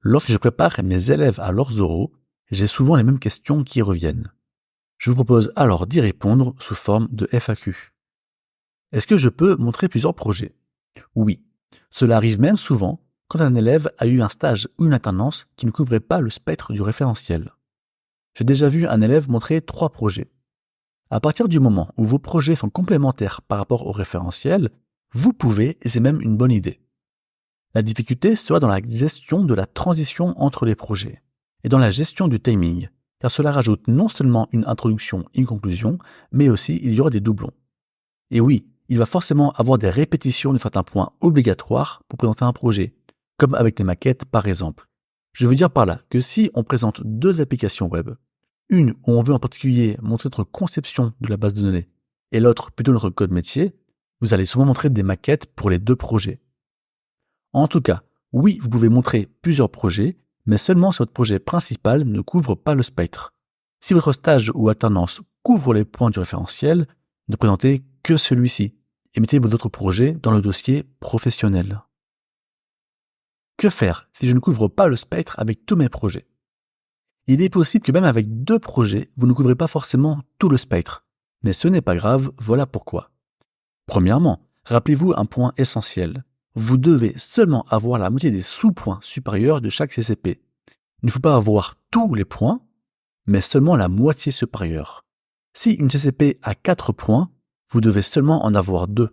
Lorsque je prépare mes élèves à leurs oraux, j'ai souvent les mêmes questions qui reviennent. Je vous propose alors d'y répondre sous forme de FAQ. Est-ce que je peux montrer plusieurs projets? Oui. Cela arrive même souvent quand un élève a eu un stage ou une alternance qui ne couvrait pas le spectre du référentiel. J'ai déjà vu un élève montrer 3 projets. À partir du moment où vos projets sont complémentaires par rapport au référentiel, vous pouvez, et c'est même une bonne idée. La difficulté sera dans la gestion de la transition entre les projets et dans la gestion du timing, car cela rajoute non seulement une introduction et une conclusion, mais aussi il y aura des doublons. Et oui, il va forcément avoir des répétitions de certains points obligatoires pour présenter un projet, comme avec les maquettes par exemple. Je veux dire par là que si on présente 2 applications web, une où on veut en particulier montrer notre conception de la base de données et l'autre plutôt notre code métier, vous allez souvent montrer des maquettes pour les 2 projets. En tout cas, oui, vous pouvez montrer plusieurs projets, mais seulement si votre projet principal ne couvre pas le spectre. Si votre stage ou alternance couvre les points du référentiel, ne présentez que celui-ci et mettez vos autres projets dans le dossier professionnel. Que faire si je ne couvre pas le spectre avec tous mes projets? Il est possible que même avec 2 projets, vous ne couvrez pas forcément tout le spectre. Mais ce n'est pas grave, voilà pourquoi. Premièrement, rappelez-vous un point essentiel. Vous devez seulement avoir la moitié des sous-points supérieurs de chaque CCP. Il ne faut pas avoir tous les points, mais seulement la moitié supérieure. Si une CCP a 4 points, vous devez seulement en avoir 2.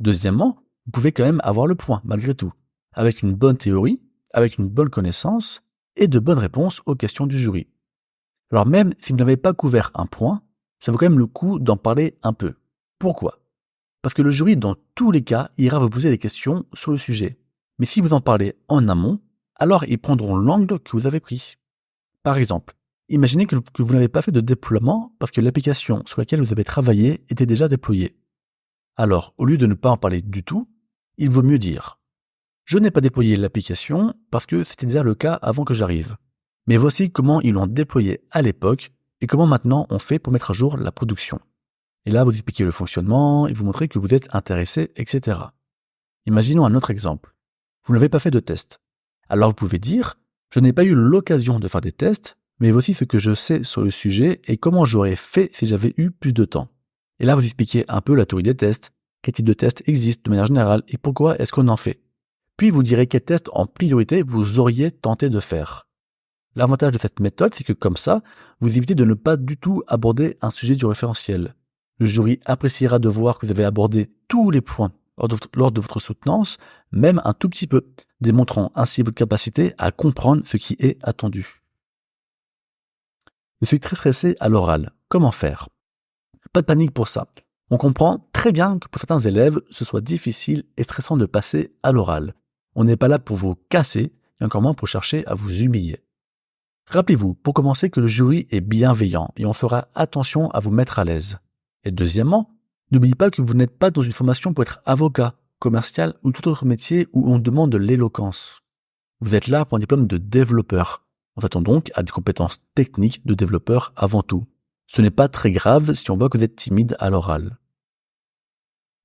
Deuxièmement, vous pouvez quand même avoir le point, malgré tout, avec une bonne théorie, avec une bonne connaissance, et de bonnes réponses aux questions du jury. Alors même si vous n'avez pas couvert un point, ça vaut quand même le coup d'en parler un peu. Pourquoi? Parce que le jury, dans tous les cas, ira vous poser des questions sur le sujet. Mais si vous en parlez en amont, alors ils prendront l'angle que vous avez pris. Par exemple, imaginez que vous n'avez pas fait de déploiement parce que l'application sur laquelle vous avez travaillé était déjà déployée. Alors, au lieu de ne pas en parler du tout, il vaut mieux dire « Je n'ai pas déployé l'application parce que c'était déjà le cas avant que j'arrive. Mais voici comment ils l'ont déployé à l'époque et comment maintenant on fait pour mettre à jour la production. » Et là, vous expliquez le fonctionnement et vous montrez que vous êtes intéressé, etc. Imaginons un autre exemple. Vous n'avez pas fait de test. Alors vous pouvez dire « Je n'ai pas eu l'occasion de faire des tests, mais voici ce que je sais sur le sujet et comment j'aurais fait si j'avais eu plus de temps. » Et là, vous expliquez un peu la théorie des tests, quel type de tests existe de manière générale et pourquoi est-ce qu'on en fait. Puis vous direz quel test en priorité vous auriez tenté de faire. L'avantage de cette méthode, c'est que comme ça, vous évitez de ne pas du tout aborder un sujet du référentiel. Le jury appréciera de voir que vous avez abordé tous les points lors de votre soutenance, même un tout petit peu, démontrant ainsi votre capacité à comprendre ce qui est attendu. Je suis très stressé à l'oral. Comment faire? Pas de panique pour ça. On comprend très bien que pour certains élèves, ce soit difficile et stressant de passer à l'oral. On n'est pas là pour vous casser, et encore moins pour chercher à vous humilier. Rappelez-vous, pour commencer, que le jury est bienveillant et on fera attention à vous mettre à l'aise. Et deuxièmement, n'oubliez pas que vous n'êtes pas dans une formation pour être avocat, commercial ou tout autre métier où on demande de l'éloquence. Vous êtes là pour un diplôme de développeur. On s'attend donc à des compétences techniques de développeur avant tout. Ce n'est pas très grave si on voit que vous êtes timide à l'oral.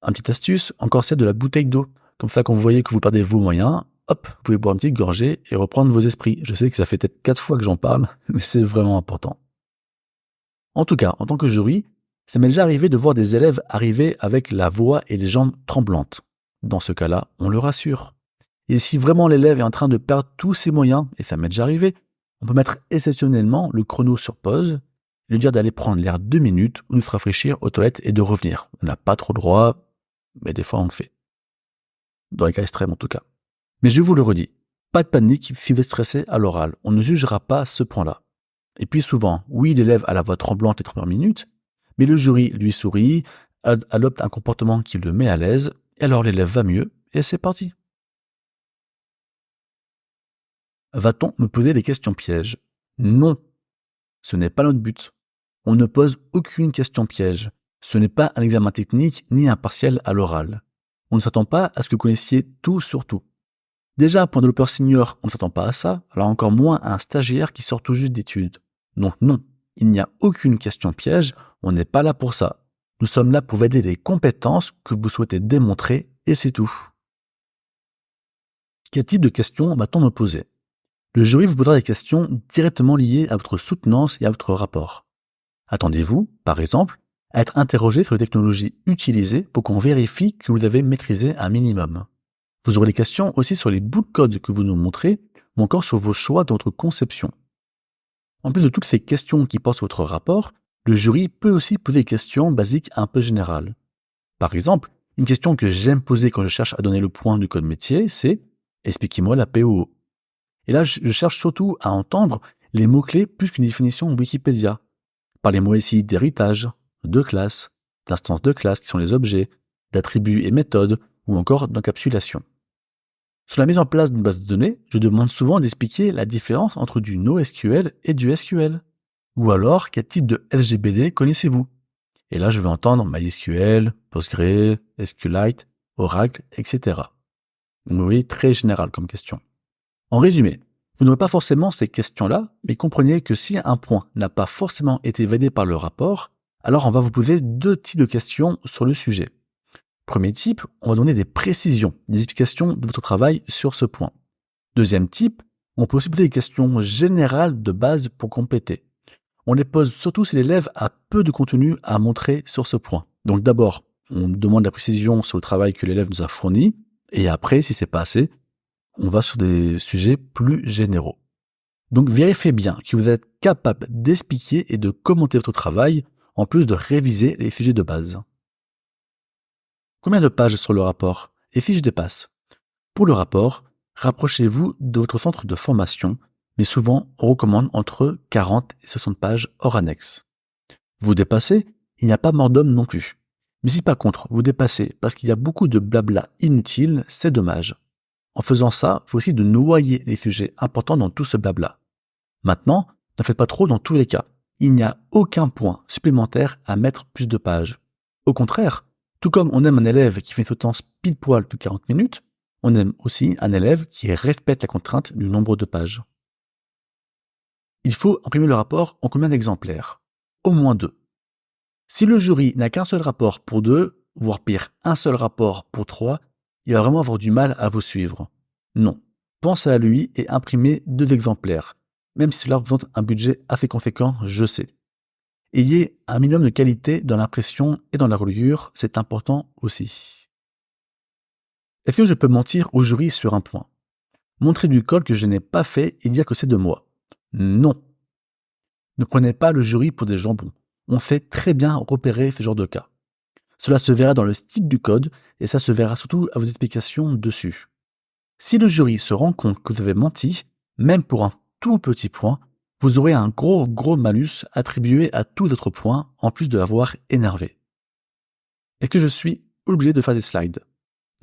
Un petite astuce, encore celle de la bouteille d'eau. Comme ça, quand vous voyez que vous perdez vos moyens, hop, vous pouvez boire une petite gorgée et reprendre vos esprits. Je sais que ça fait peut-être 4 fois que j'en parle, mais c'est vraiment important. En tout cas, en tant que jury, ça m'est déjà arrivé de voir des élèves arriver avec la voix et les jambes tremblantes. Dans ce cas-là, on le rassure. Et si vraiment l'élève est en train de perdre tous ses moyens, et ça m'est déjà arrivé, on peut mettre exceptionnellement le chrono sur pause et lui dire d'aller prendre l'air 2 minutes ou de se rafraîchir aux toilettes et de revenir. On n'a pas trop le droit, mais des fois on le fait. Dans les cas extrêmes en tout cas. Mais je vous le redis, pas de panique si vous êtes stressé à l'oral, on ne jugera pas ce point-là. Et puis souvent, oui, l'élève a la voix tremblante les 3 premières minutes, mais le jury lui sourit, adopte un comportement qui le met à l'aise, et alors l'élève va mieux, et c'est parti. Va-t-on me poser des questions pièges? Non, ce n'est pas notre but. On ne pose aucune question piège. Ce n'est pas un examen technique ni un partiel à l'oral. On ne s'attend pas à ce que vous connaissiez tout sur tout. Déjà, pour un développeur senior, on ne s'attend pas à ça, alors encore moins à un stagiaire qui sort tout juste d'études. Donc non, il n'y a aucune question piège, on n'est pas là pour ça. Nous sommes là pour valider les compétences que vous souhaitez démontrer et c'est tout. Quel type de questions va-t-on me poser? Le jury vous posera des questions directement liées à votre soutenance et à votre rapport. Attendez-vous, par exemple, à être interrogé sur les technologies utilisées pour qu'on vérifie que vous avez maîtrisé un minimum. Vous aurez des questions aussi sur les bouts de code que vous nous montrez ou encore sur vos choix dans votre conception. En plus de toutes ces questions qui portent sur votre rapport, le jury peut aussi poser des questions basiques un peu générales. Par exemple, une question que j'aime poser quand je cherche à donner le point du code métier, c'est expliquez-moi la POO. Et là, je cherche surtout à entendre les mots-clés plus qu'une définition Wikipédia. Parlez-moi ici d'héritage, de classe, d'instances de classe qui sont les objets, d'attributs et méthodes, ou encore d'encapsulation. Sur la mise en place d'une base de données, je demande souvent d'expliquer la différence entre du NoSQL et du SQL. Ou alors, quel type de SGBD connaissez-vous? Et là, je vais entendre MySQL, Postgre, SQLite, Oracle, etc. Donc, vous voyez, très général comme question. En résumé, vous n'aurez pas forcément ces questions-là, mais comprenez que si un point n'a pas forcément été validé par le rapport, alors on va vous poser deux types de questions sur le sujet. Premier type, on va donner des précisions, des explications de votre travail sur ce point. Deuxième type, on peut aussi poser des questions générales de base pour compléter. On les pose surtout si l'élève a peu de contenu à montrer sur ce point. Donc d'abord, on demande la précision sur le travail que l'élève nous a fourni, et après, si c'est pas assez, on va sur des sujets plus généraux. Donc vérifiez bien que vous êtes capable d'expliquer et de commenter votre travail, en plus de réviser les sujets de base. Combien de pages sur le rapport? Et si je dépasse? Pour le rapport, rapprochez-vous de votre centre de formation, mais souvent on recommande entre 40 et 60 pages hors annexe. Vous dépassez, il n'y a pas mort d'homme non plus. Mais si par contre vous dépassez parce qu'il y a beaucoup de blabla inutile, c'est dommage. En faisant ça, il faut aussi de noyer les sujets importants dans tout ce blabla. Maintenant, ne faites pas trop dans tous les cas. Il n'y a aucun point supplémentaire à mettre plus de pages. Au contraire, tout comme on aime un élève qui fait une soutenance pile poil toutes 40 minutes, on aime aussi un élève qui respecte la contrainte du nombre de pages. Il faut imprimer le rapport en combien d'exemplaires? Au moins 2. Si le jury n'a qu'un seul rapport pour 2, voire pire, un seul rapport pour 3, il va vraiment avoir du mal à vous suivre. Non. Pensez à lui et imprimez 2 exemplaires, même si cela représente un budget assez conséquent, je sais. Ayez un minimum de qualité dans l'impression et dans la reliure, c'est important aussi. Est-ce que je peux mentir au jury sur un point? Montrer du code que je n'ai pas fait et dire que c'est de moi? Non. Ne prenez pas le jury pour des jambons. On sait très bien repérer ce genre de cas. Cela se verra dans le style du code et ça se verra surtout à vos explications dessus. Si le jury se rend compte que vous avez menti, même pour un tout petit point, vous aurez un gros malus attribué à tous les autres points en plus de l'avoir énervé. Est-ce que je suis obligé de faire des slides?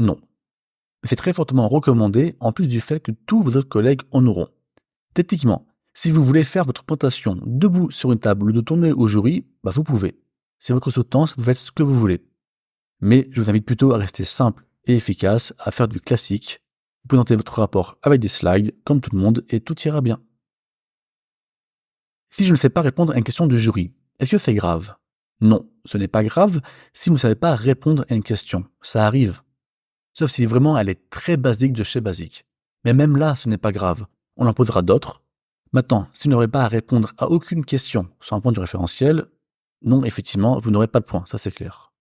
Non. Mais c'est très fortement recommandé en plus du fait que tous vos autres collègues en auront. Techniquement, si vous voulez faire votre présentation debout sur une table ou de tourner au jury, vous pouvez. C'est votre soutenance, vous faites ce que vous voulez. Mais je vous invite plutôt à rester simple et efficace, à faire du classique. Vous présentez votre rapport avec des slides, comme tout le monde, et tout ira bien. Si je ne sais pas répondre à une question du jury, est-ce que c'est grave? Non, ce n'est pas grave si vous ne savez pas répondre à une question. Ça arrive. Sauf si vraiment elle est très basique de chez basique. Mais même là, ce n'est pas grave. On en posera d'autres. Maintenant, si vous n'aurez pas à répondre à aucune question sur un point du référentiel, non, effectivement, vous n'aurez pas de point, ça c'est clair.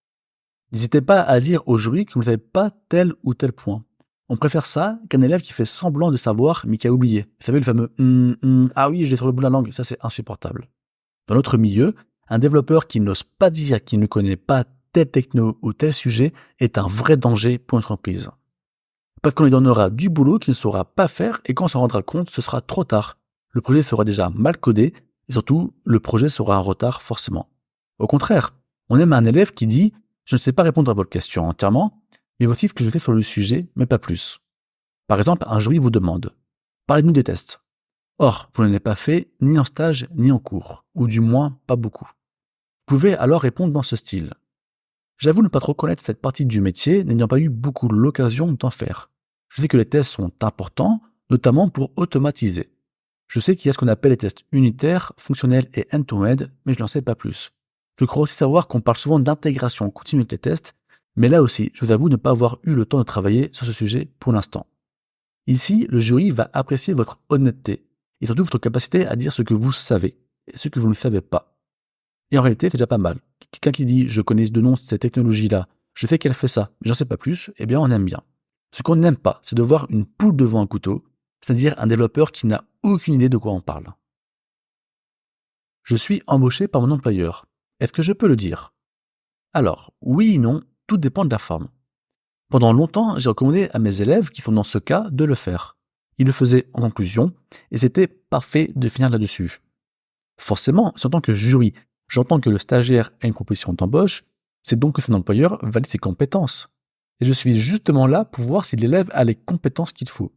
N'hésitez pas à dire au jury que vous n'avez pas tel ou tel point. On préfère ça qu'un élève qui fait semblant de savoir mais qui a oublié. Vous savez le fameux ah oui, je l'ai sur le bout de la langue, ça c'est insupportable. Dans notre milieu, un développeur qui n'ose pas dire qu'il ne connaît pas tel techno ou tel sujet est un vrai danger pour une entreprise. Parce qu'on lui donnera du boulot qu'il ne saura pas faire et quand on s'en rendra compte, ce sera trop tard. Le projet sera déjà mal codé et surtout, le projet sera en retard forcément. Au contraire, on aime un élève qui dit « Je ne sais pas répondre à votre question entièrement, mais voici ce que je fais sur le sujet, mais pas plus. » Par exemple, un jury vous demande « Parlez-nous des tests. » Or, vous n'en avez pas fait ni en stage ni en cours, ou du moins pas beaucoup. Vous pouvez alors répondre dans ce style. J'avoue ne pas trop connaître cette partie du métier, n'ayant pas eu beaucoup l'occasion d'en faire. Je sais que les tests sont importants, notamment pour automatiser. Je sais qu'il y a ce qu'on appelle les tests unitaires, fonctionnels et end-to-end, mais je n'en sais pas plus. Je crois aussi savoir qu'on parle souvent d'intégration continue avec les tests, mais là aussi, je vous avoue ne pas avoir eu le temps de travailler sur ce sujet pour l'instant. Ici, le jury va apprécier votre honnêteté et surtout votre capacité à dire ce que vous savez et ce que vous ne savez pas. Et en réalité, c'est déjà pas mal. Quelqu'un qui dit je connais de nom cette technologie-là, je sais qu'elle fait ça, mais j'en sais pas plus, eh bien on aime bien. Ce qu'on n'aime pas, c'est de voir une poule devant un couteau, c'est-à-dire un développeur qui n'a aucune idée de quoi on parle. Je suis embauché par mon employeur. Est-ce que je peux le dire? Alors, oui et non, tout dépend de la forme. Pendant longtemps, j'ai recommandé à mes élèves qui sont dans ce cas de le faire. Ils le faisaient en conclusion, et c'était parfait de finir là-dessus. Forcément, si en tant que jury, j'entends que le stagiaire a une proposition d'embauche, c'est donc que son employeur valide ses compétences. Et je suis justement là pour voir si l'élève a les compétences qu'il faut.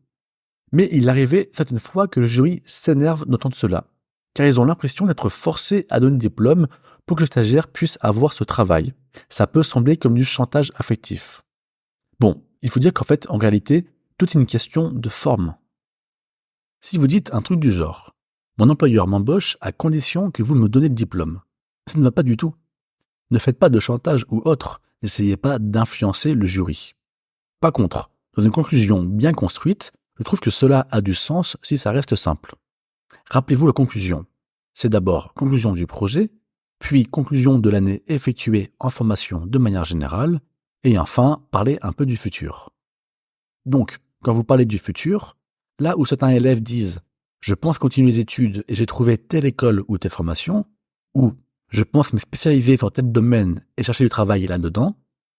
Mais il arrivait certaines fois que le jury s'énerve d'entendre cela, car ils ont l'impression d'être forcés à donner des diplômes pour que le stagiaire puisse avoir ce travail. Ça peut sembler comme du chantage affectif. Bon, il faut dire qu'en fait, en réalité, tout est une question de forme. Si vous dites un truc du genre « Mon employeur m'embauche à condition que vous me donnez le diplôme », ça ne va pas du tout. Ne faites pas de chantage ou autre, n'essayez pas d'influencer le jury. Par contre, dans une conclusion bien construite, je trouve que cela a du sens si ça reste simple. Rappelez-vous la conclusion. C'est d'abord conclusion du projet, puis conclusion de l'année effectuée en formation de manière générale, et enfin parler un peu du futur. Donc, quand vous parlez du futur, là où certains élèves disent « je pense continuer les études et j'ai trouvé telle école ou telle formation » ou « je pense me spécialiser dans tel domaine et chercher du travail là-dedans »,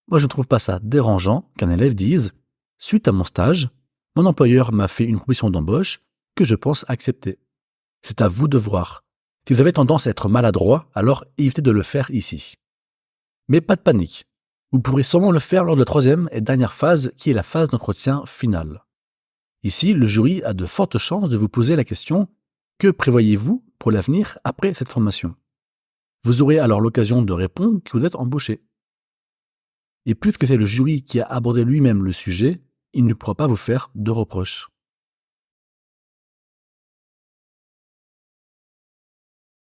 moi je ne trouve pas ça dérangeant qu'un élève dise « suite à mon stage, mon employeur m'a fait une proposition d'embauche que je pense accepter ». C'est à vous de voir. Si vous avez tendance à être maladroit, alors évitez de le faire ici. Mais pas de panique. Vous pourrez sûrement le faire lors de la troisième et dernière phase qui est la phase d'entretien final. Ici, le jury a de fortes chances de vous poser la question « Que prévoyez-vous pour l'avenir après cette formation ?» Vous aurez alors l'occasion de répondre que vous êtes embauché. Et puisque c'est le jury qui a abordé lui-même le sujet, il ne pourra pas vous faire de reproches.